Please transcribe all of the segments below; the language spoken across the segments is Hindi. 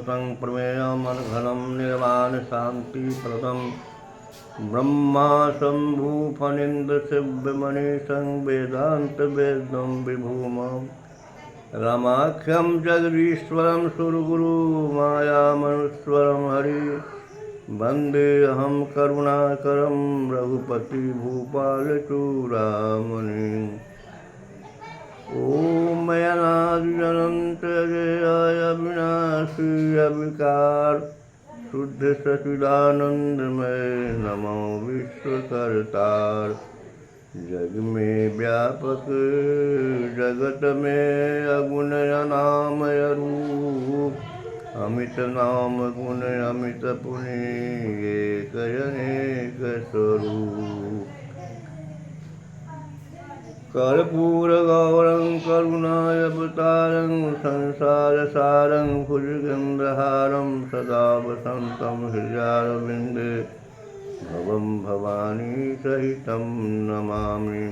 शाश्वतं प्रमेयमनघनं निर्वाणशान्तिप्रदं ब्रह्मा शम्भु फणीन्द्रशिवमणिशं वेदान्तवेद्यं विभूमं रामाख्यं जगदीश्वरं सुरगुरुमायामनुस्वरं हरि वन्देऽहं करुणाकरं रघुपति भूपालचूडामणिम्। ॐ अनादिरनन्तजयाय विनाशी अविकार शुद्ध सच्चिदानंदमय नमो विश्वकर्तार। जग में व्यापक जगत में अगुण अनामय रूप अमित नाम गुण अमित पुण्य एक अनेक स्वरूप। कर्पूर गौरं करुणावतारं संसार सारं भुजगेन्द्रहारं सदा वसन्तं हृदयारविन्दे भवं भवानी सहितं नमामि।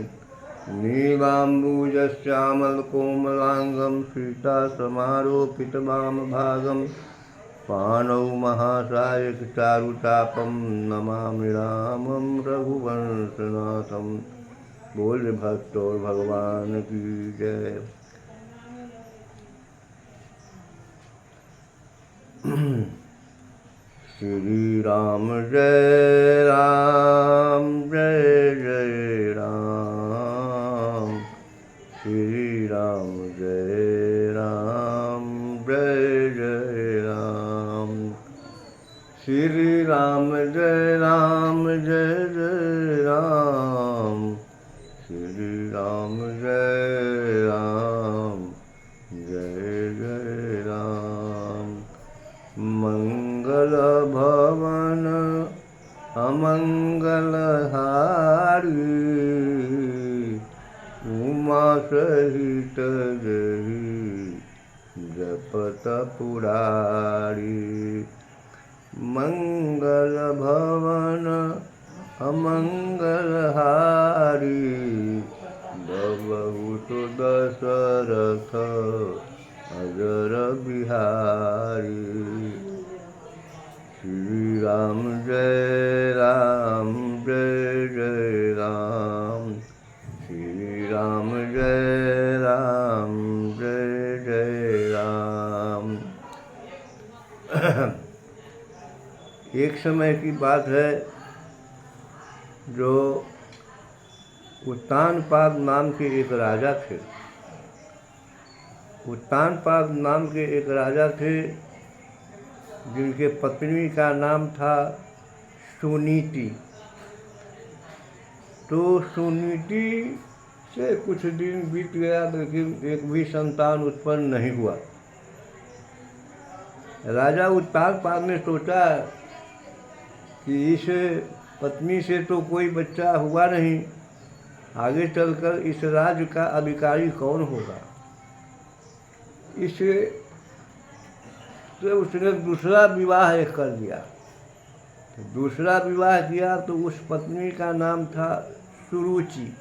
नीलाम्बूजश्यामलकोमलाङ्गं सीतासमारोपितवामभागं पाणौ महासायकचारुचापं नमामि रामं रघुवंशनाथं। बोल भक्त और भगवान की जय। श्री राम जय राम जय जय राम। श्री राम जय राम जय जय राम। श्री राम जय राम जय जय राम। श्री राम जय राम जय जय राम। मंगल भवन अमंगल हारी उमा सहित जही जपत पुरारी। मंगल भवन अमंगल हारी बहुत दशरथ अजर बिहारी। श्री राम जय राम जय जय राम। श्री राम जय राम जय जय राम। एक समय की बात है, जो उत्तानपाद नाम के एक राजा थे। उत्तानपाद नाम के एक राजा थे जिनके पत्नी का नाम था सुनीति। तो सुनीति से कुछ दिन बीत गया, लेकिन एक भी संतान उत्पन्न नहीं हुआ। राजा उत्तानपाद ने सोचा कि इस पत्नी से तो कोई बच्चा हुआ नहीं, आगे चलकर इस राज्य का अधिकारी कौन होगा। इससे उसने दूसरा विवाह कर दिया। दूसरा विवाह किया तो उस पत्नी का नाम था सुरुचि।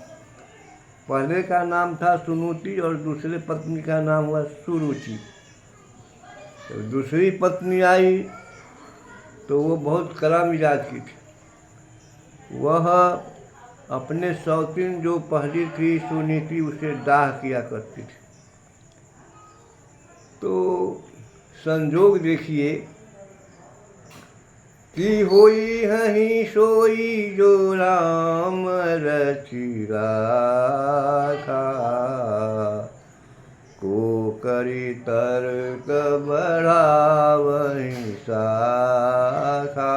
पहले का नाम था सुनीति और दूसरे पत्नी का नाम हुआ सुरुचि। तो दूसरी पत्नी आई तो वो बहुत कड़ा मिजाज की थी। वह अपने सौतीन जो पहली थी सुनीति उसे दाह किया करती थी। तो संजोग देखिए कि होई हहीं सोई जो राम रचि राखा। को करी तर्क बढ़ावहि शाखा।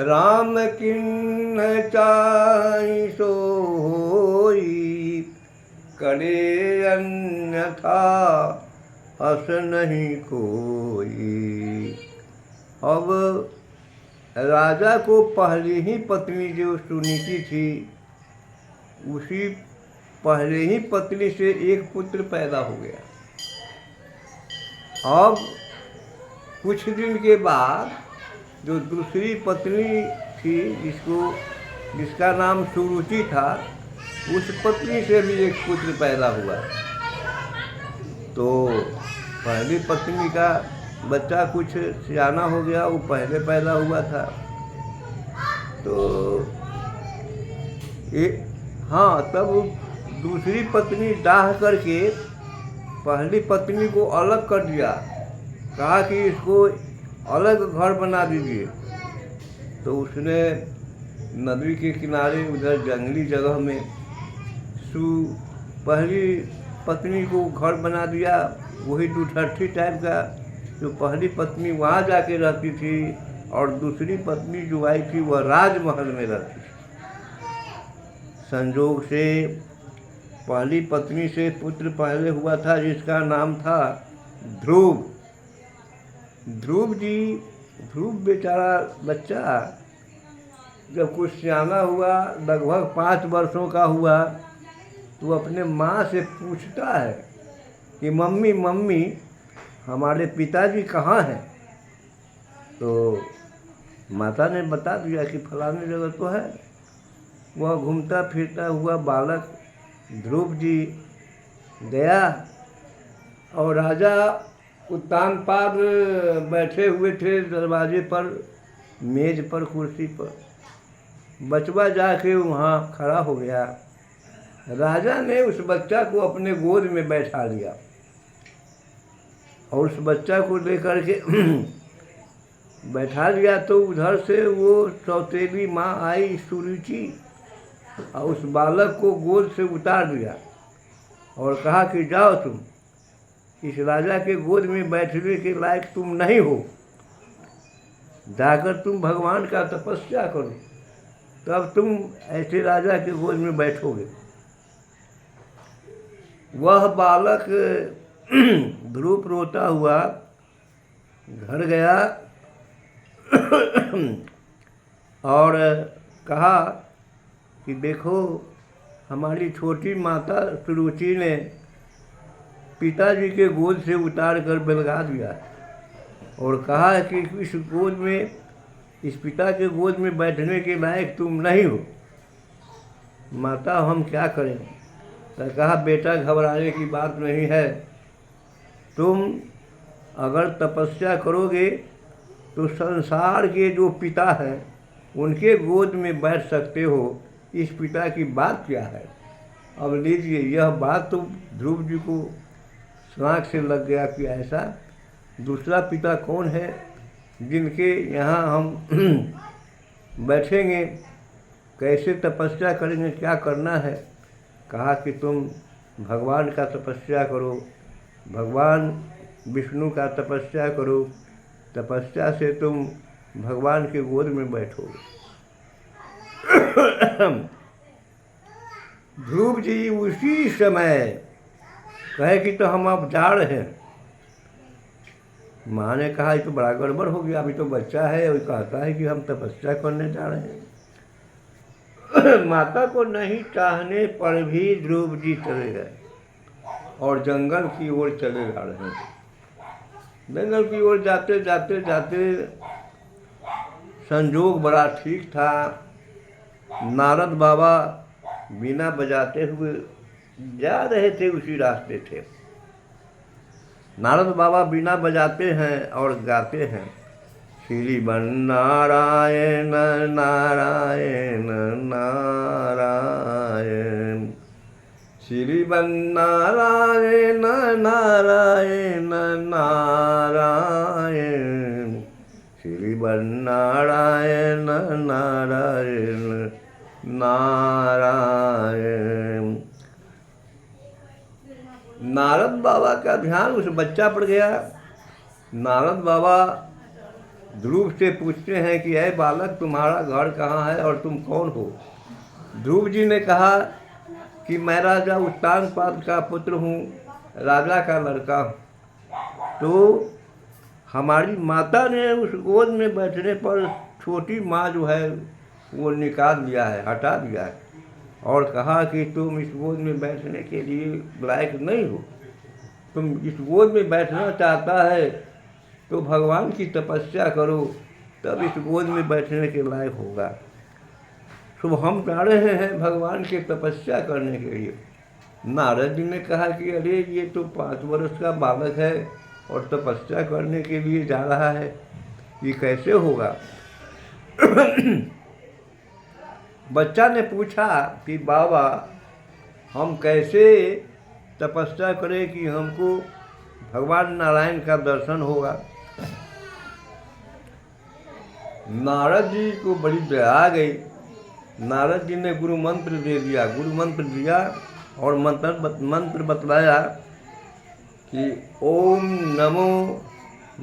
राम किन्न चाहि सो होई। करे अन्यथा हस नहीं कोई। अब राजा को पहली ही पत्नी जो सुनीति थी, उसी पहले ही पत्नी से एक पुत्र पैदा हो गया। अब कुछ दिन के बाद जो दूसरी पत्नी थी जिसका नाम सुरुचि था, उस पत्नी से भी एक पुत्र पैदा हुआ। तो पहली पत्नी का बच्चा कुछ सियाना हो गया, वो पहले पैदा हुआ था। तो ये हाँ, तब दूसरी पत्नी डाह करके पहली पत्नी को अलग कर दिया, कहा कि इसको अलग घर बना दीजिए। तो उसने नदी के किनारे उधर जंगली जगह में पहली पत्नी को घर बना दिया, वही दूठठी टाइप का। जो पहली पत्नी वहाँ जाके रहती थी और दूसरी पत्नी जो आई थी वह राजमहल में रहती थी। संजोग से पहली पत्नी से पुत्र पहले हुआ था जिसका नाम था ध्रुव। ध्रुव बेचारा बच्चा जब कुछ सियाना हुआ, लगभग 5 वर्षों का हुआ, तो अपने माँ से पूछता है कि मम्मी मम्मी हमारे पिताजी कहाँ हैं। तो माता ने बता दिया कि फलाने जगह तो है। वह घूमता फिरता हुआ बालक ध्रुव जी गया और राजा उत्तानपाद बैठे हुए थे दरवाजे पर, मेज पर, कुर्सी पर। बचवा जाके वहाँ खड़ा हो गया। राजा ने उस बच्चा को अपने गोद में बैठा लिया और उस बच्चा को लेकर के बैठा लिया। तो उधर से वो सौतेली माँ आई सुरुचि और उस बालक को गोद से उतार दिया और कहा कि जाओ, तुम इस राजा के गोद में बैठने के लायक तुम नहीं हो, जाकर तुम भगवान का तपस्या करो, तब तुम ऐसे राजा के गोद में बैठोगे। वह बालक ध्रुव रोता हुआ घर गया और कहा कि देखो, हमारी छोटी माता सुरुचि ने पिताजी के गोद से उतार कर बेलगा दिया और कहा है कि इस गोद में, इस पिता के गोद में बैठने के लायक तुम नहीं हो। माता हम क्या करें? तो कहा बेटा, घबराने की बात नहीं है, तुम अगर तपस्या करोगे तो संसार के जो पिता हैं उनके गोद में बैठ सकते हो। इस पिता की बात क्या है? अब लीजिए, यह बात तो ध्रुव जी को नाक से लग गया कि ऐसा दूसरा पिता कौन है जिनके यहाँ हम बैठेंगे, कैसे तपस्या करेंगे, क्या करना है। कहा कि तुम भगवान का तपस्या करो, भगवान विष्णु का तपस्या करो, तपस्या से तुम भगवान के गोद में बैठोगे। ध्रुव जी उसी समय कहे कि तो हम अब जा रहे हैं। माँ ने कहा ये तो बड़ा गड़बड़ हो गया, अभी तो बच्चा है और कहता है कि हम तपस्या करने जा रहे हैं। माता को नहीं चाहने पर भी ध्रुव जी चले गए और जंगल की ओर चले जा रहे हैं। जंगल की ओर जाते जाते जाते संजोग बड़ा ठीक था। नारद बाबा बीना बजाते हुए जा रहे थे, उसी रास्ते थे। नारद बाबा बीना बजाते हैं और गाते हैं, श्रीमन नारायण नारायण नारायण, श्रीमन नारायण नारायण नारायण, श्रीमन नारायण नारायण नारायण। नारद बाबा का ध्यान उस बच्चा पर गया। नारद बाबा ध्रुव से पूछते हैं कि ऐ बालक, तुम्हारा घर कहाँ है और तुम कौन हो? ध्रुव जी ने कहा कि मैं राजा उत्तानपाद का पुत्र हूँ, राजा का लड़का हूँ। तो हमारी माता ने उस गोद में बैठने पर छोटी माँ जो है वो निकाल दिया है, हटा दिया है और कहा कि तुम इस गोद में बैठने के लिए लायक नहीं हो। तुम इस गोद में बैठना चाहता है तो भगवान की तपस्या करो, तब इस गोद में बैठने के लायक होगा। तो हम जा रहे हैं भगवान की तपस्या करने के लिए। नारद जी ने कहा कि अरे ये तो 5 वर्ष का बालक है, और तपस्या करने के लिए जा रहा है, ये कैसे होगा? बच्चा ने पूछा कि बाबा हम कैसे तपस्या करें कि हमको भगवान नारायण का दर्शन होगा? नारद जी को बड़ी दया आ गई। नारद जी ने गुरु मंत्र दे दिया। गुरु मंत्र दिया और मंत्र बतलाया कि ओम नमो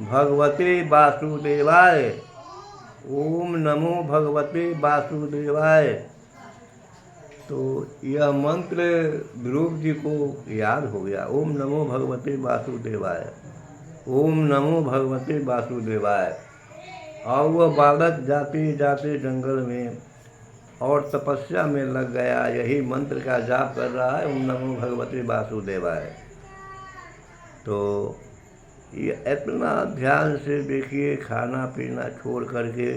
भगवते वासुदेवाय, ओम नमो भगवते वासुदेवाय। तो यह मंत्र ध्रुव जी को याद हो गया। ओम नमो भगवते वासुदेवाय, ओम नमो भगवते वासुदेवाय। और वह बालक जाते जाते जंगल में और तपस्या में लग गया, यही मंत्र का जाप कर रहा है, ओम नमो भगवते वासुदेवाय। तो ये इतना ध्यान से देखिए, खाना पीना छोड़ करके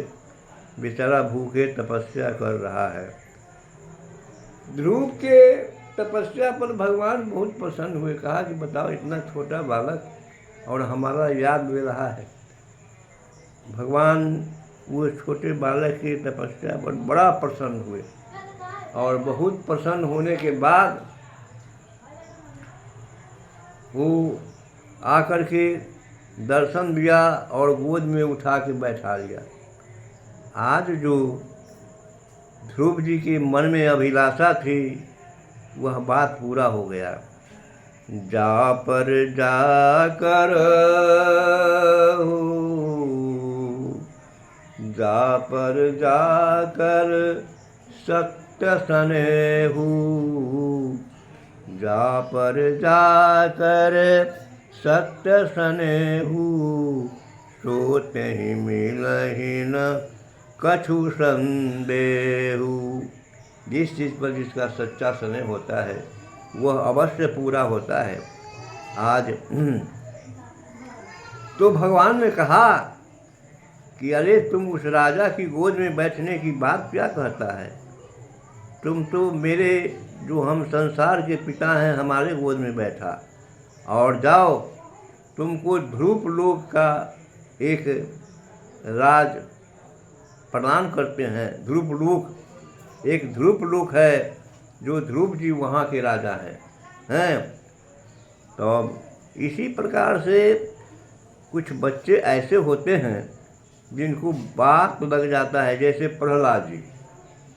बेचारा भूखे तपस्या कर रहा है। ध्रुव के तपस्या पर भगवान बहुत प्रसन्न हुए। कहा कि बताओ, इतना छोटा बालक और हमारा याद ले रहा है। भगवान वो छोटे बालक की तपस्या पर बड़ा प्रसन्न हुए और बहुत प्रसन्न होने के बाद वो आकर के दर्शन दिया और गोद में उठा के बैठा लिया। आज जो ध्रुव जी के मन में अभिलाषा थी वह बात पूरा हो गया। जा पर जाकर जा पर जाकर सत्य सनेहू, जा पर जाकर सत्य सनेहू, सोते ही मिलहि न कछु संदेहू। जिस चीज़ पर जिसका सच्चा स्नेह होता है वह अवश्य पूरा होता है। आज तो भगवान ने कहा कि अरे तुम उस राजा की गोद में बैठने की बात क्या कहता है? तुम तो मेरे जो हम संसार के पिता हैं हमारे गोद में बैठा, और जाओ तुमको ध्रुव लोक का एक राज प्रदान करते हैं। ध्रुव लोक, एक ध्रुव लोक है जो ध्रुव जी वहाँ के राजा हैं। तो इसी प्रकार से कुछ बच्चे ऐसे होते हैं जिनको बात लग जाता है, जैसे प्रहलाद जी।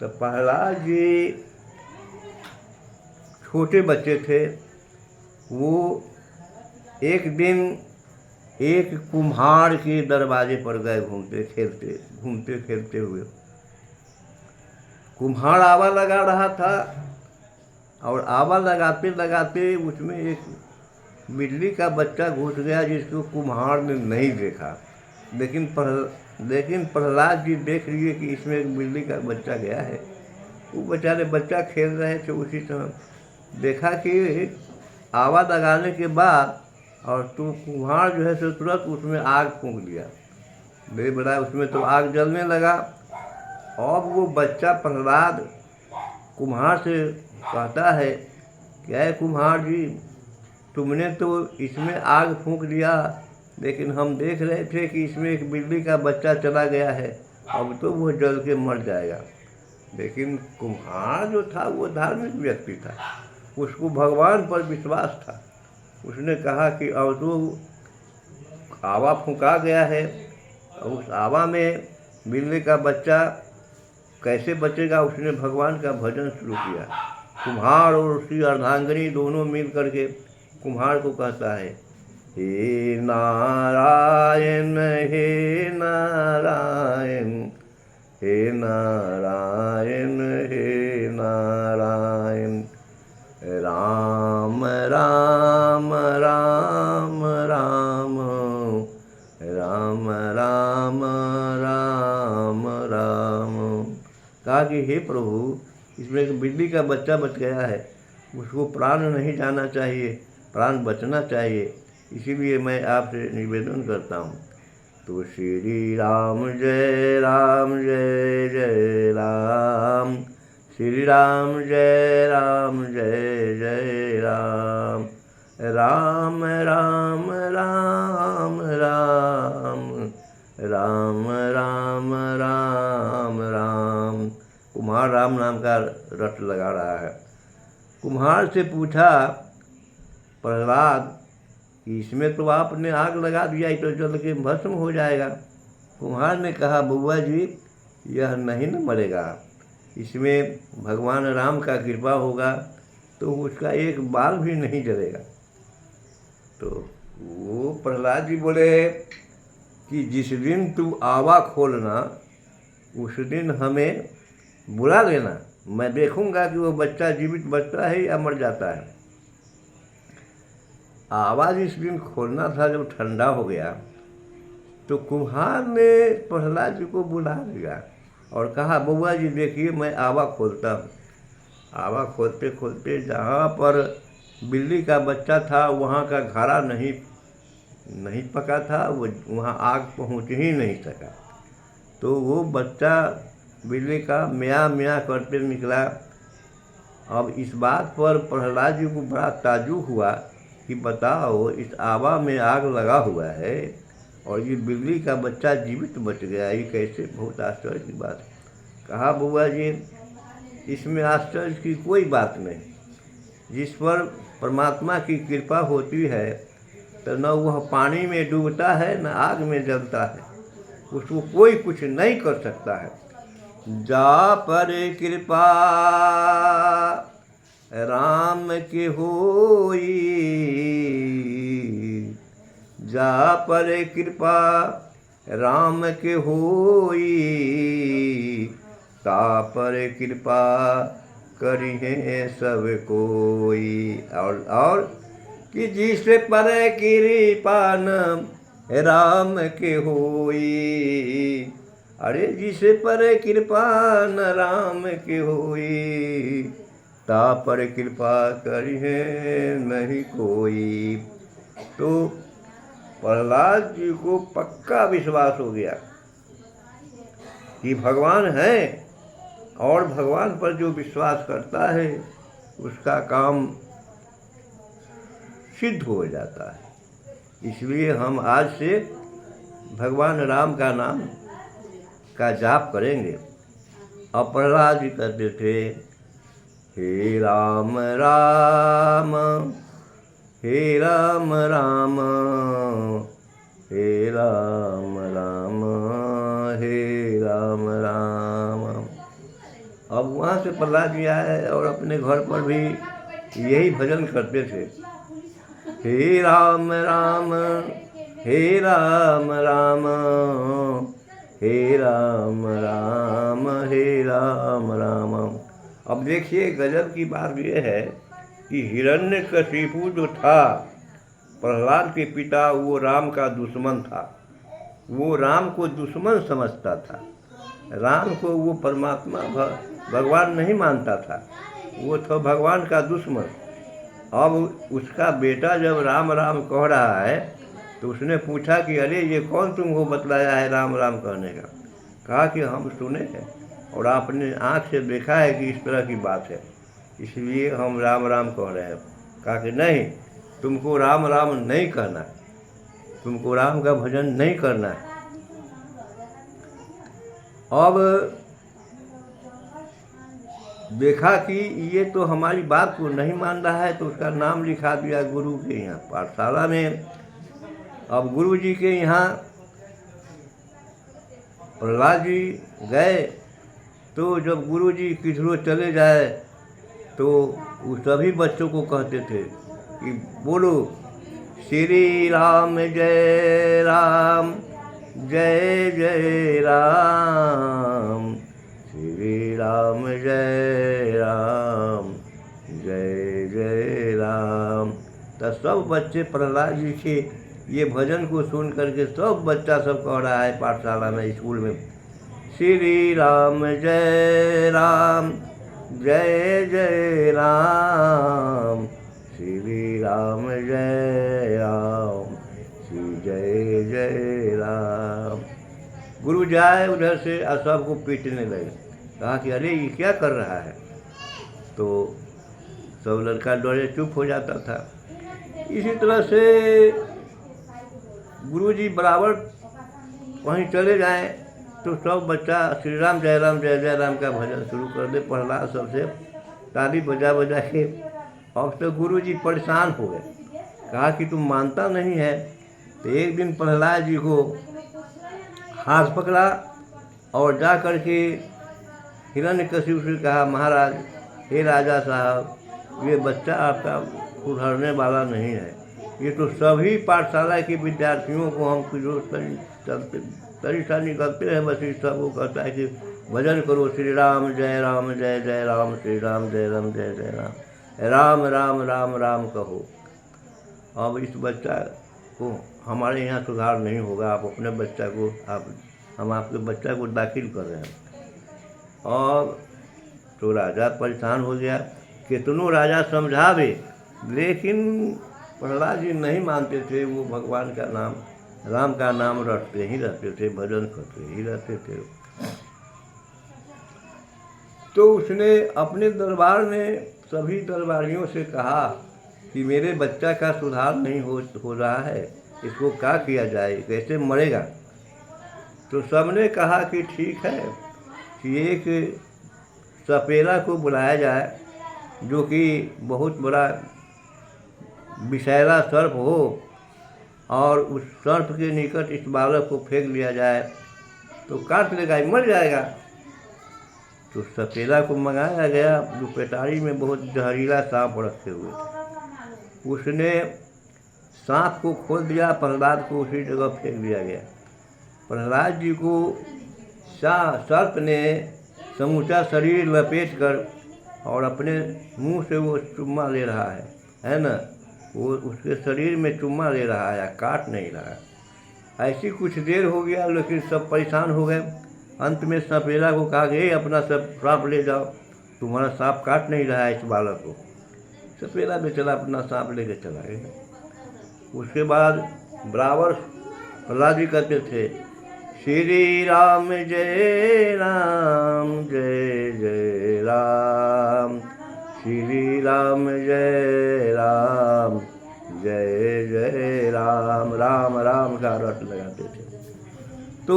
तो प्रहलाद जी छोटे बच्चे थे। वो एक दिन एक कुम्हार के दरवाजे पर गए घूमते खेलते हुए। कुम्हार आवा लगा रहा था और आवा लगाते लगाते उसमें एक बिल्ली का बच्चा घुस गया जिसको कुम्हार ने नहीं देखा। लेकिन प्रहलाद जी देख लिए कि इसमें एक बिल्ली का बच्चा गया है। वो बेचारे बच्चा खेल रहे थे, उसी समय देखा कि आवा लगाने के बाद और तो कुम्हार जो है सो तुरंत उसमें आग फूंक दिया। बड़े बड़ा उसमें तो आग जलने लगा। अब वो बच्चा प्रहलाद कुम्हार से कहता है, क्या है कुम्हार जी, तुमने तो इसमें आग फूंक दिया, लेकिन हम देख रहे थे कि इसमें एक बिल्ली का बच्चा चला गया है, अब तो वो जल के मर जाएगा। लेकिन कुम्हार जो था वो धार्मिक व्यक्ति था, उसको भगवान पर विश्वास था। उसने कहा कि अब तो आवा फूंका गया है, उस आवा में बिल्ली का बच्चा कैसे बचेगा। उसने भगवान का भजन शुरू किया। कुम्हार और उसकी अर्धांगिनी दोनों मिल करके कुम्हार को कहता है, हे नारायण हे नारायण, हे नारायण हे नारायण, राम राम राम राम, राम राम राम राम। कहा कि हे प्रभु, इसमें एक बिल्ली का बच्चा बच गया है, उसको प्राण नहीं जाना चाहिए, प्राण बचना चाहिए, इसीलिए मैं आपसे निवेदन करता हूँ। तो श्री राम जय जय राम, श्री राम जय जय राम, राम राम राम राम राम राम राम राम। कुम्हार राम नाम का रट लगा रहा है। कुम्हार से पूछा प्रहलाद कि इसमें तो आपने आग लगा दिया, ये तो जल के भस्म हो जाएगा। कुम्हार ने कहा बुआ जी यह नहीं न मरेगा, इसमें भगवान राम का कृपा होगा तो उसका एक बाल भी नहीं जलेगा। तो वो प्रहलाद जी बोले कि जिस दिन तू आवा खोलना उस दिन हमें बुला लेना, मैं देखूंगा कि वो बच्चा जीवित बचता है या मर जाता है। आवाज़ इस दिन खोलना था। जब ठंडा हो गया तो कुम्हार ने प्रहलाद जी को बुला लिया और कहा बउआ जी देखिए मैं आवा खोलता हूँ। आवा खोलते खोलते जहाँ पर बिल्ली का बच्चा था वहाँ का घारा नहीं पका था, वो वहाँ आग पहुँच ही नहीं सका। तो वो बच्चा बिल्ली का म्याँ म्याँ करते निकला। अब इस बात पर प्रहलाद जी को बड़ा ताज्जुब हुआ कि बताओ इस आवा में आग लगा हुआ है और ये बिल्ली का बच्चा जीवित बच गया, ये कैसे, बहुत आश्चर्य की बात है। कहा बुआ जी इसमें आश्चर्य की कोई बात नहीं, जिस पर परमात्मा की कृपा होती है तो न वह पानी में डूबता है न आग में जलता है, उसको कोई कुछ नहीं कर सकता है। जा पर कृपा राम के होई, जा पर कृपा राम के होई, ता पर कृपा करिहे सब कोई। और कि जिस पर कृपा न राम के होई, अरे जिस पर कृपा न राम के होई, ता पर कृपा करिहे नहीं कोई। तो प्रहलाद जी को पक्का विश्वास हो गया कि भगवान है और भगवान पर जो विश्वास करता है उसका काम सिद्ध हो जाता है। इसलिए हम आज से भगवान राम का नाम का जाप करेंगे। अब प्रहलाद जी कहते थे हे राम राम हे राम राम हे राम राम हे राम राम। अब वहाँ से प्रहलाद जी आए और अपने घर पर भी यही भजन करते थे, हे राम राम हे राम राम हे राम राम हे राम राम। अब देखिए गजब की बात यह है कि हिरण्यकशिपु जो था प्रहलाद के पिता, वो राम का दुश्मन था। वो राम को दुश्मन समझता था, राम को वो परमात्मा भगवान नहीं मानता था, वो था भगवान का दुश्मन। अब उसका बेटा जब राम राम कह रहा है तो उसने पूछा कि अरे ये कौन तुमको बतलाया है राम राम कहने का। कहा कि हम सुने हैं और आपने आँख से देखा है कि इस तरह की बात है, इसलिए हम राम राम कह रहे हैं। कहा कि नहीं, तुमको राम राम नहीं कहना, तुमको राम का भजन नहीं करना है। अब देखा कि ये तो हमारी बात को नहीं मान रहा है तो उसका नाम लिखा दिया गुरु के यहाँ पाठशाला में। अब गुरु जी के यहाँ प्रहलाद जी गए तो जब गुरु जी किधरों चले जाए तो वो सभी बच्चों को कहते थे कि बोलो श्री राम जय राम जय जय राम, श्री राम जय राम जय जय राम। तो सब बच्चे प्रहलाद जी के ये भजन को सुन करके सब बच्चा सब कह रहा है पाठशाला में, स्कूल में, श्री राम जय राम जय जय राम, श्री राम जय राम श्री जय जय राम। गुरु जाए उधर से और सबको पीटने लगे। कहा कि अरे ये क्या कर रहा है। तो सब लड़का डरे चुप हो जाता था। इसी तरह से गुरुजी बराबर वहीं चले जाएं तो सब बच्चा श्री राम जय राम का भजन शुरू कर दे। प्रहलाद सबसे ताली बजा बजा के। अब तो गुरुजी परेशान हो गए, कहा कि तुम मानता नहीं है। तो एक दिन प्रहलाद जी को हाथ पकड़ा और जा कर के हिरण्यकशिपु से कहा, महाराज, हे राजा साहब, ये बच्चा आपका सुधरने वाला नहीं है। ये तो सभी पाठशाला के विद्यार्थियों को हम जो परेशानी करते हैं, बस इस सब वो कहता है कि भजन करो, श्री राम जय राम श्री राम जय राम राम राम राम कहो। अब इस बच्चा को हमारे यहाँ सुधार नहीं होगा, आप अपने बच्चा को हम आपके बच्चा को दाखिल कर रहे हैं। और तो राजा परेशान हो गया। कितनों राजा समझावे, लेकिन प्रहलाद जी नहीं मानते थे। वो भगवान का नाम, राम का नाम रटते ही रहते थे, भजन करते ही रहते थे। तो उसने अपने दरबार में सभी दरबारियों से कहा कि मेरे बच्चा का सुधार नहीं हो रहा है, इसको क्या किया जाए, कैसे मरेगा। तो सबने कहा कि ठीक है कि एक सपेरा को बुलाया जाए, जो कि बहुत बड़ा विषैला सर्प हो, और उस सर्प के निकट इस बालक को फेंक लिया जाए तो काट लेगा, मर जाएगा। तो सपेरा को मंगाया गया, जो पेटारी में बहुत जहरीला सांप रखे हुए थे। उसने सांप को खोल दिया, प्रहलाद को उसी जगह फेंक दिया गया। प्रहलाद जी को सर्प ने समूचा शरीर लपेट कर और अपने मुंह से वो चुम्मा ले रहा है ना, वो उसके शरीर में चुम्मा ले रहा है, काट नहीं रहा। ऐसी कुछ देर हो गया, लेकिन सब परेशान हो गए। अंत में सपेरा को कहा कि अपना सब सांप ले जाओ, तुम्हारा सांप काट नहीं रहा है इस बालक को। सपेरा बेचारा अपना सांप लेके चला गया। उसके बाद बराबर प्रहलाद जी कहते थे, श्री राम जय राम श्री राम जय राम राम राम का रट लगाते थे। तो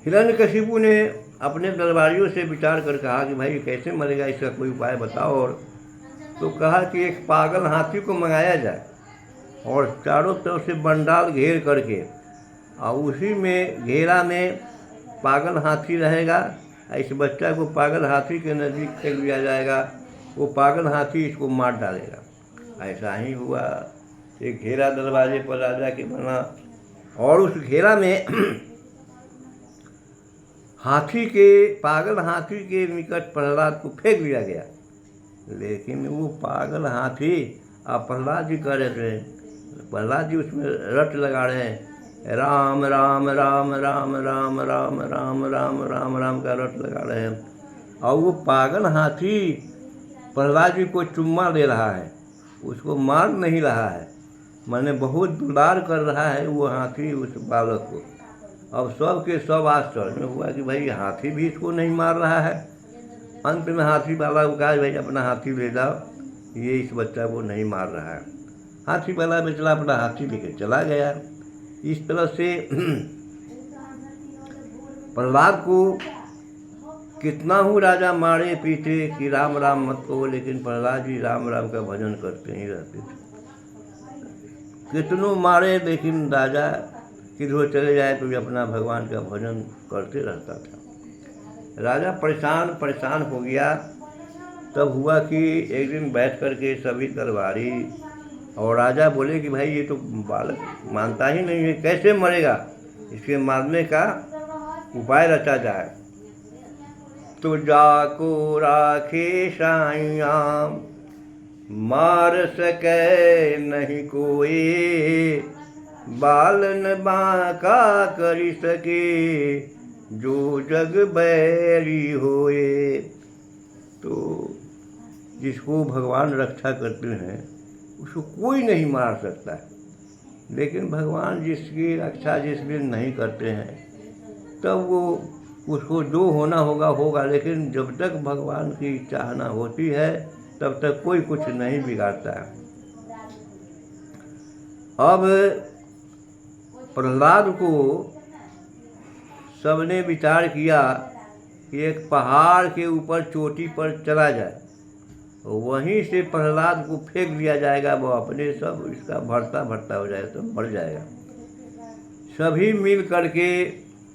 हिरण्यकशिपु ने अपने दरबारियों से विचार कर कहा कि भाई कैसे मरेगा, इसका कोई उपाय बताओ। और तो कहा कि एक पागल हाथी को मंगाया जाए और चारों तरफ से बंडाल घेर करके, और उसी में घेरा में पागल हाथी रहेगा। इस बच्चा को पागल हाथी के नज़दीक फेंक दिया जाएगा, वो पागल हाथी इसको मार डालेगा। ऐसा ही हुआ। एक घेरा दरवाजे पर राजा के बना, और उस घेरा में पागल हाथी के निकट प्रहलाद को फेंक दिया गया। लेकिन वो पागल हाथी, अब प्रहलाद जी कह रहे थे, प्रहलाद जी उसमें रट लगा रहे हैं, राम राम राम राम राम राम राम राम राम राम का रट लगा रहे हैं। और वो पागल हाथी प्रहलाद जी को चुम्मा दे रहा है, उसको मार नहीं रहा है, मैंने बहुत दुलार कर रहा है वो हाथी उस बालक को। अब सब के सब आश्चर्य में हुआ कि भाई हाथी भी इसको नहीं मार रहा है। अंत में हाथी वाला को कहा, भाई अपना हाथी ले जाओ, ये इस बच्चा को नहीं मार रहा है। हाथी वाला बेचारा अपना हाथी लेकर चला गया। इस तरह से प्रहलाद को कितना हूँ राजा मारे पीटे कि राम राम मत कहो, लेकिन प्रहलाद जी राम राम का भजन करते ही रहते थे। कितनों मारे, लेकिन राजा किधर चले जाए तो भी अपना भगवान का भजन करते रहता था। राजा परेशान हो गया। तब हुआ कि एक दिन बैठ कर के सभी दरबारी और राजा बोले कि भाई ये तो बालक मानता ही नहीं है, कैसे मरेगा, इसके मारने का उपाय रचा जाए। तो जाको राखे साइयाम, मार सके नहीं कोई, बालन बांका करी सके, जो जग बैरी होए। तो जिसको भगवान रक्षा करते हैं उसको कोई नहीं मार सकता है। लेकिन भगवान जिसकी रक्षा जिस दिन नहीं करते हैं, तब वो उसको जो होना होगा होगा। लेकिन जब तक भगवान की चाहना होती है तब तक कोई कुछ नहीं बिगाड़ता। अब प्रहलाद को सबने विचार किया कि एक पहाड़ के ऊपर चोटी पर चला जाए, वहीं से प्रहलाद को फेंक दिया जाएगा, वो अपने सब इसका भरता भरता हो जाएगा, तो मर जाएगा। सभी मिल करके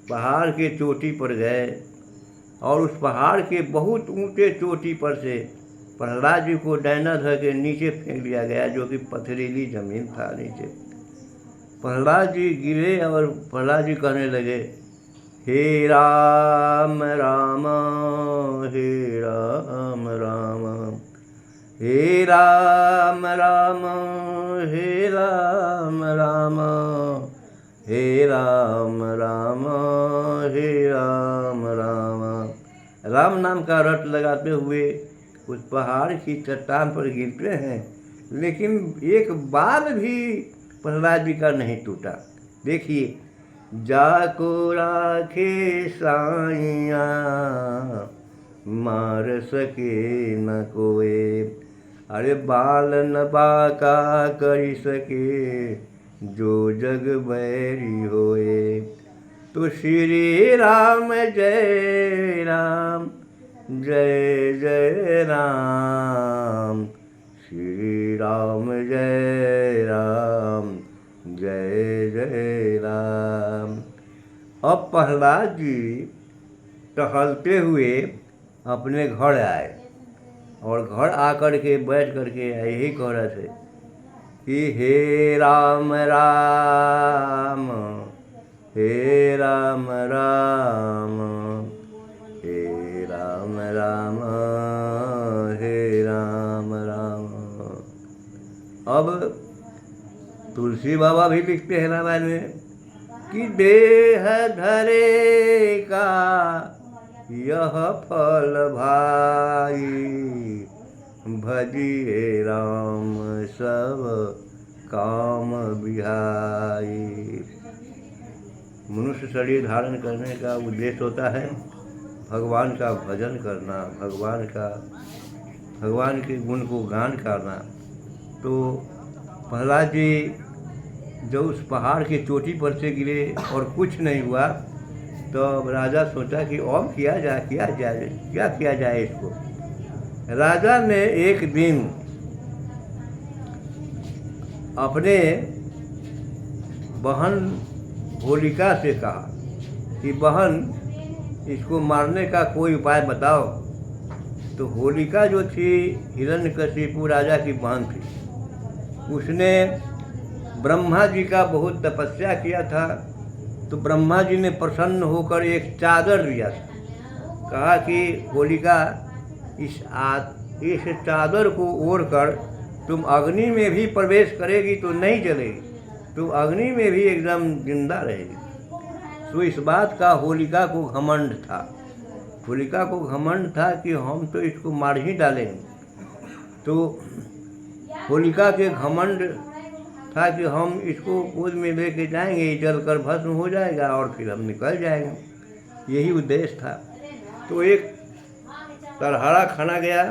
पहाड़ के चोटी पर गए और उस पहाड़ के बहुत ऊंचे चोटी पर से प्रहलाद जी को डैना धर के नीचे फेंक दिया गया, जो कि पथरीली जमीन था नीचे। प्रहलाद जी गिरे और प्रहलाद जी कहने लगे, हे राम राम हे राम राम, हे राम राम हे राम राम, हे राम राम हे राम राम। राम नाम का रट लगाते हुए उस पहाड़ की चट्टान पर गिरते हैं, लेकिन एक बाल भी प्रहलाद जी का नहीं टूटा। देखिए, जाको राखे साइया मार सके न कोई, अरे बाल न बाका करी सके जो जग बैरी होए। तो श्री राम जय राम जय जय राम, श्री राम जय राम जय जय राम। अब प्रहलाद जी टहलते हुए अपने घर आए और घर आकर के बैठ करके यही कह रहे थे कि हे राम राम हे राम राम, हे राम राम हे राम राम। अब तुलसी बाबा भी लिखते हैं रामायण में कि देह धरे का यह फल भाई, भजिए राम सब काम बिहाई। मनुष्य शरीर धारण करने का उद्देश्य होता है भगवान का भजन करना, भगवान के गुण को गान करना। तो प्रहलाद जी जब उस पहाड़ की चोटी पर से गिरे और कुछ नहीं हुआ, तो राजा सोचा कि अब क्या किया जाए इसको। राजा ने एक दिन अपने बहन होलिका से कहा कि बहन, इसको मारने का कोई उपाय बताओ। तो होलिका जो थी हिरण्यकशिपु राजा की बहन थी, उसने ब्रह्मा जी का बहुत तपस्या किया था। तो ब्रह्मा जी ने प्रसन्न होकर एक चादर दिया था, कहा कि होलिका इस चादर को ओढ़कर तुम अग्नि में भी प्रवेश करेगी तो नहीं जलेगी, तुम अग्नि में भी एकदम जिंदा रहेगी। तो इस बात का होलिका को घमंड था, कि हम तो इसको मार ही डालेंगे। तो होलिका के घमंड था कि हम इसको गोद में लेके जाएंगे, जलकर भस्म हो जाएगा और फिर हम निकल जाएंगे, यही उद्देश्य था। तो एक तरहरा खाना गया,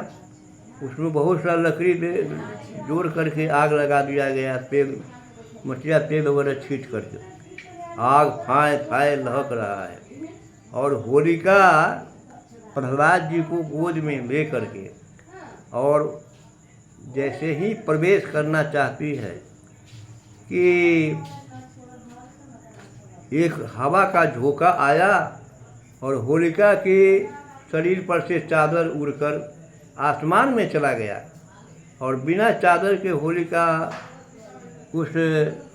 उसमें बहुत सारा लकड़ी जोड़ करके आग लगा दिया गया, मटिया तेल वगैरह छीट करके आग फाए फाए लहक रहा है। और होलिका प्रहलाद जी को गोद में ले करके और जैसे ही प्रवेश करना चाहती है कि एक हवा का झोंका आया और होलिका के शरीर पर से चादर उड़कर आसमान में चला गया और बिना चादर के होलिका उस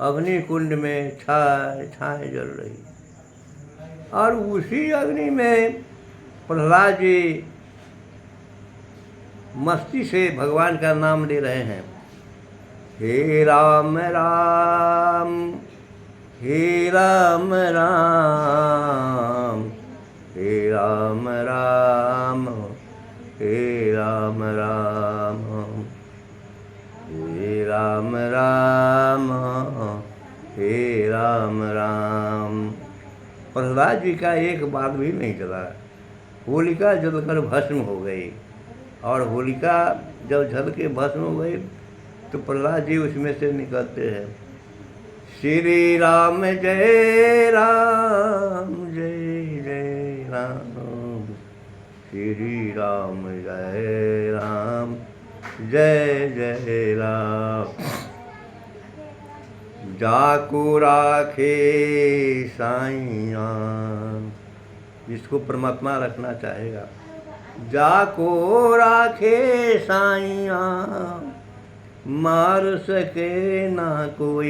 अग्नि कुंड में छाए जल रही। और उसी अग्नि में प्रहलाद जी मस्ती से भगवान का नाम ले रहे हैं, हे राम राम हे राम राम, हे राम राम हे राम राम, हे राम राम हे राम राम। प्रहलाद जी का एक बात भी नहीं चला, होलिका जलकर भस्म हो गई और होलिका जब जल के भस्म हो गई तो प्रहलाद जी उसमें से निकलते हैं, श्री राम जय राम जय जय राम, श्री राम जय राम जय जय राम, जाको राखे साईं, जिसको परमात्मा रखना चाहेगा, जाको राखे साईं, मार सके ना कोई,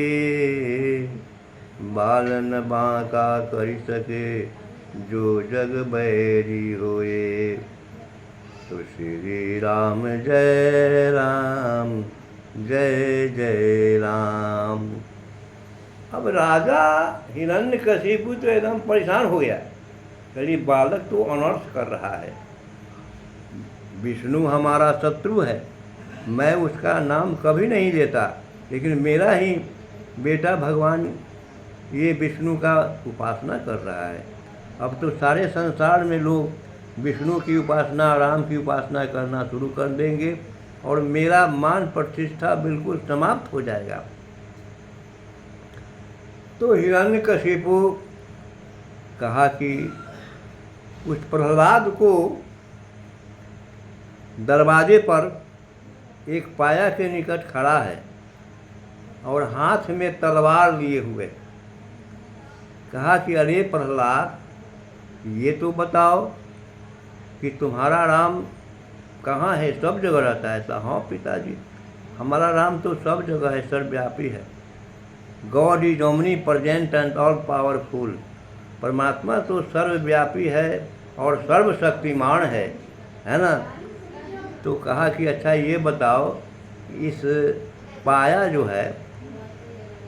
बालन बांका कर सके जो जग बैरी होए, तो श्री राम जय राम जय जय राम। अब राजा हिरण्यकशिपु तो एकदम परेशान हो गया, कहीं बालक तो अनर्थ कर रहा है, विष्णु हमारा शत्रु है, मैं उसका नाम कभी नहीं लेता, लेकिन मेरा ही बेटा भगवान ये विष्णु का उपासना कर रहा है। अब तो सारे संसार में लोग विष्णु की उपासना, राम की उपासना करना शुरू कर देंगे और मेरा मान प्रतिष्ठा बिल्कुल समाप्त हो जाएगा। तो हिरण्यकशिपु कहा कि उस प्रहलाद को दरवाजे पर एक पाया के निकट खड़ा है और हाथ में तलवार लिए हुए, कहा कि अरे प्रहलाद, ये तो बताओ कि तुम्हारा राम कहाँ है, सब जगह रहता है। तो हाँ पिताजी, हमारा राम तो सब जगह है, सर्वव्यापी है। God is omni present and all powerful, परमात्मा तो सर्वव्यापी है और सर्वशक्तिमान है ना। तो कहा कि अच्छा ये बताओ, इस पाया जो है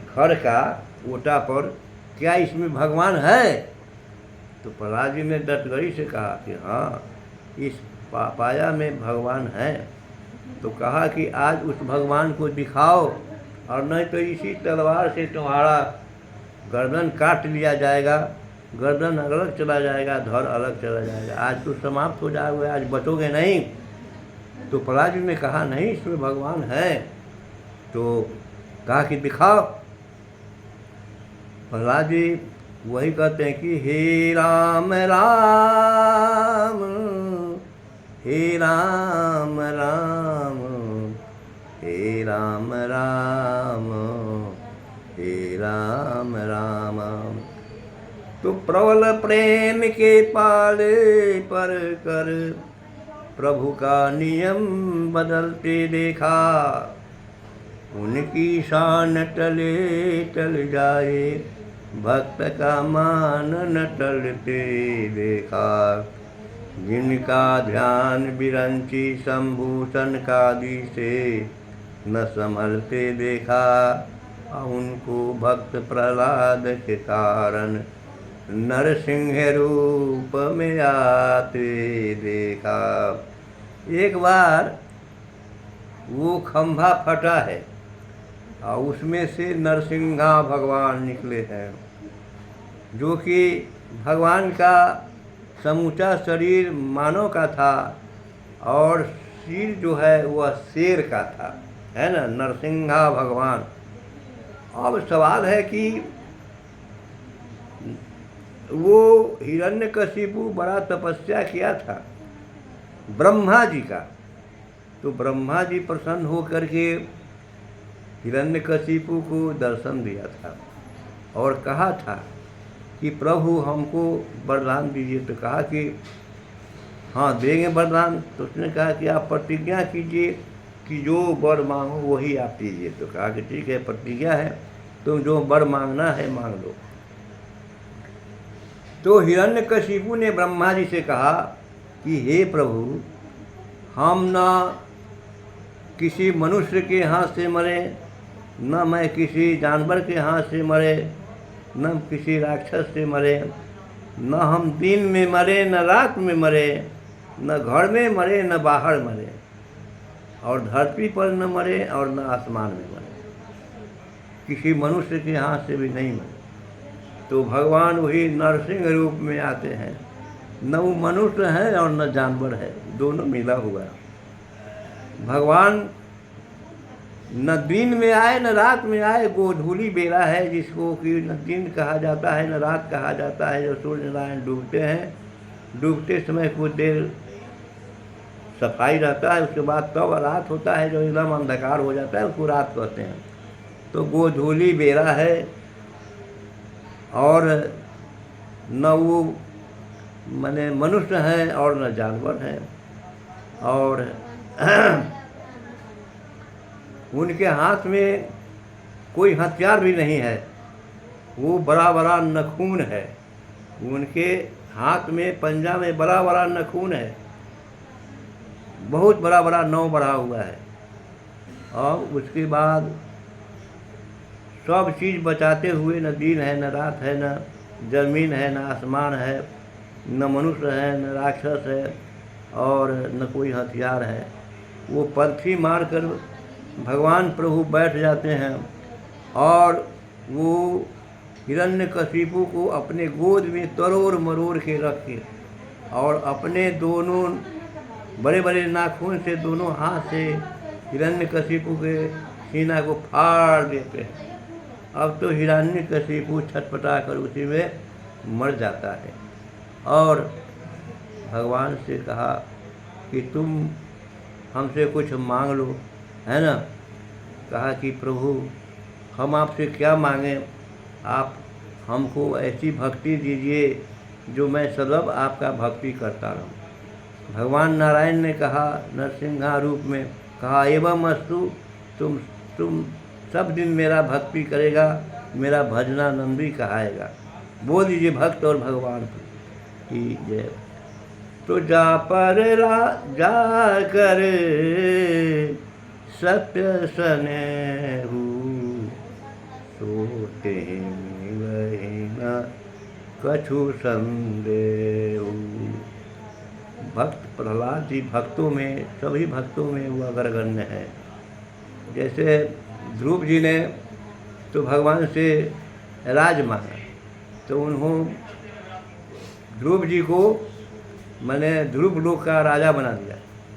घर का ओटा पर, क्या इसमें भगवान है? तो प्रहलाद जी ने डटगरी से कहा कि हाँ, इस पाया में भगवान है। तो कहा कि आज उस भगवान को दिखाओ, और नहीं तो इसी तलवार से तुम्हारा गर्दन काट लिया जाएगा, गर्दन अलग चला जाएगा, धड़ अलग चला जाएगा, आज तो समाप्त हो जाओगे, आज बचोगे नहीं। तो प्रहलाद जी ने कहा नहीं, इसमें भगवान है। तो कहा कि दिखाओ। प्रहलाद जी वही कहते हैं कि हे राम राम, हे राम राम, हे राम राम, हे राम राम। तो प्रबल प्रेम के पाले पर कर प्रभु का नियम बदलते देखा, उनकी शान टले टल जाए, भक्त का मान न टलते देखा। जिनका ध्यान बिरंची संभूषण कादि से न संभलते देखा, उनको भक्त प्रहलाद के कारण नरसिंह रूप में आते देखा। एक बार वो खंभा फटा है और उसमें से नरसिंहा भगवान निकले हैं, जो कि भगवान का समूचा शरीर मानव का था और सिर जो है वह शेर का था, है ना, नरसिंहा भगवान। अब सवाल है कि वो हिरण्यकशिपु बड़ा तपस्या किया था ब्रह्मा जी का, तो ब्रह्मा जी प्रसन्न हो करके हिरण्यकशिपु को दर्शन दिया था और कहा था कि प्रभु हमको वरदान दीजिए। तो कहा कि हाँ देंगे वरदान। तो उसने कहा कि आप प्रतिज्ञा कीजिए कि जो वर मांगो वही आप दीजिए। तो कहा कि ठीक है, प्रतिज्ञा है, तुम जो वर मांगना है मांग लो। तो हिरण्यकशिपु ने ब्रह्मा जी से कहा कि हे प्रभु, हम ना किसी मनुष्य के हाथ से मरे, न मैं किसी जानवर के हाथ से मरे, न किसी राक्षस से मरे, न हम दिन में मरे न रात में मरे, न घर में मरे न बाहर मरे, और धरती पर न मरे और न आसमान में मरे, किसी मनुष्य के हाथ से भी नहीं मरे। तो भगवान वही नरसिंह रूप में आते हैं, न वो मनुष्य है और न जानवर है, दोनों मिला हुआ। भगवान न दिन में आए न रात में आए, गोधूली बेला है जिसको कि न दिन कहा जाता है न रात कहा जाता है। जब सूर्य नारायण डूबते हैं, डूबते समय कुछ देर सफाई रहता है, उसके बाद तब रात होता है, जो एकदम अंधकार हो जाता है उसको रात कहते हैं। तो गोधूली बेला है और न वो माने मनुष्य हैं और न जानवर हैं, और उनके हाथ में कोई हथियार भी नहीं है, वो बड़ा बड़ा नखून है। उनके हाथ में पंजा में बड़ा बड़ा नखून है, बहुत बड़ा बड़ा नौ बढ़ा हुआ है। और उसके बाद सब चीज़ बचाते हुए, न दिन है न रात है, न ज़मीन है न आसमान है, न मनुष्य है न राक्षस है, और न कोई हथियार है। वो पलथी मार कर भगवान प्रभु बैठ जाते हैं और वो हिरण्यकशिपु को अपने गोद में तरोड़ मरोड़ के रख के, और अपने दोनों बड़े बड़े नाखून से दोनों हाथ से हिरण्यकशिपु के सीना को फाड़ देते हैं। अब तो हिरण्यकशिपु छटपटा कर उसी में मर जाता है। और भगवान से कहा कि तुम हमसे कुछ मांग लो, है ना। कहा कि प्रभु हम आपसे क्या मांगें, आप हमको ऐसी भक्ति दीजिए जो मैं सदैव आपका भक्ति करता रहूं। भगवान नारायण ने कहा नरसिंहा रूप में, कहा एवं अस्तु, तुम सब दिन मेरा भक्ति करेगा, मेरा भजनानंद भी कहाएगा। बोल दीजिए भक्त और भगवान की जय। तो जा कर सत्य सनेहु, सोते मिलहि न कछु संदेहु। भक्त प्रहलाद जी भक्तों में, सभी भक्तों में वो अग्रगण्य है। जैसे ध्रुव जी ने तो भगवान से राज मांगा, तो उन्होंने ध्रुव जी को मैंने ध्रुव लोक का राजा बना दिया।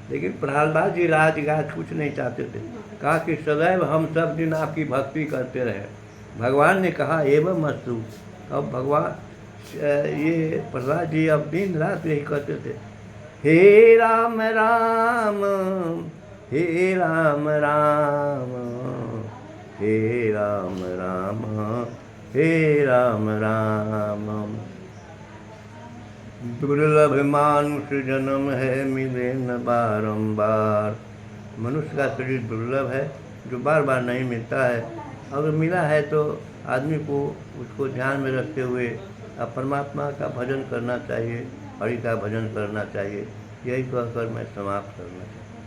लेकिन प्रहलाद जी राजगाज कुछ नहीं चाहते थे, कहा कि सदैव हम सब दिन आपकी भक्ति करते रहे। भगवान ने कहा एवं अस्तु। अब भगवान ये प्रहलाद जी अब दिन रात यही कहते थे, हे राम राम, हे राम राम, हे राम राम, हे राम राम। दुर्लभ मानुष जन्म है, मिले न बारंबार। मनुष्य का शरीर दुर्लभ है, जो बार बार नहीं मिलता है। अगर मिला है तो आदमी को उसको ध्यान में रखते हुए अब परमात्मा का भजन करना चाहिए, हरि का भजन करना चाहिए। यही कहकर मैं समाप्त करना चाहिए।